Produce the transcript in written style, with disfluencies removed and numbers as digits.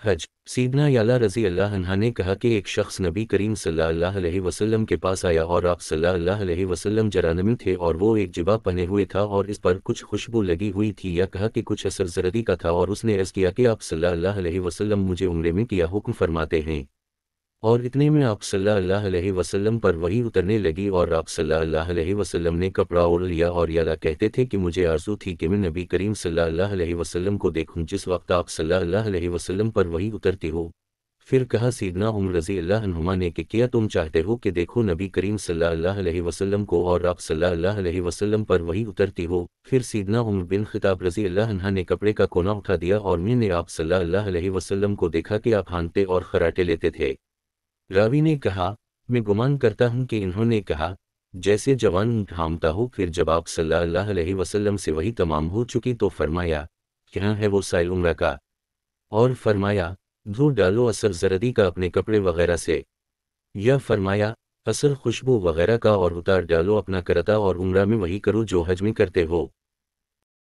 حج۔ سیدنا یعلا رضی اللہ عنہ نے کہا کہ ایک شخص نبی کریم صلی اللہ علیہ وسلم کے پاس آیا اور آپ صلی اللہ علیہ وسلم جرانمی تھے اور وہ ایک جبہ پہنے ہوئے تھا اور اس پر کچھ خوشبو لگی ہوئی تھی، یا کہا کہ کچھ اثر زردی کا تھا، اور اس نے عرض کیا کہ آپ صلی اللہ علیہ وسلم مجھے عمرے میں کیا حکم فرماتے ہیں؟ اور اتنے میں آپ صلی اللہ علیہ وسلم پر وحی اترنے لگی اور آپ صلی اللہ علیہ وسلم نے کپڑا اوڑھ لیا اور یعلا کہتے تھے کہ مجھے آرزو تھی کہ میں نبی کریم صلی اللہ علیہ وسلم کو دیکھوں جس وقت آپ صلی اللہ علیہ وسلم پر وحی اترتی ہو۔ پھر کہا سیدنا عمر رضی اللہ عنہما نے کہ کیا تم چاہتے ہو کہ دیکھو نبی کریم صلی اللہ علیہ وسلم کو اور آپ صلی اللہ علیہ وسلم پر وحی اترتی ہو؟ پھر سیدنا عمر بن خطاب رضی اللہ عنہ نے کپڑے کا کونا اٹھا دیا اور میں نے آپ صلی اللہ علیہ وسلم کو دیکھا کہ آپ ہانتے اور خراٹے لیتے تھے۔ راوی نے کہا میں گمان کرتا ہوں کہ انہوں نے کہا جیسے جوان ہامتا ہو۔ پھر جب آپ صلی اللہ علیہ وسلم سے وحی تمام ہو چکی تو فرمایا کہاں ہے وہ سائل عمرہ کا، اور فرمایا دھو ڈالو اثر زردی کا اپنے کپڑے وغیرہ سے، یا فرمایا اثر خوشبو وغیرہ کا اور اتار ڈالو اپنا کرتا اور عمرہ میں وہی کرو جو حج میں کرتے ہو۔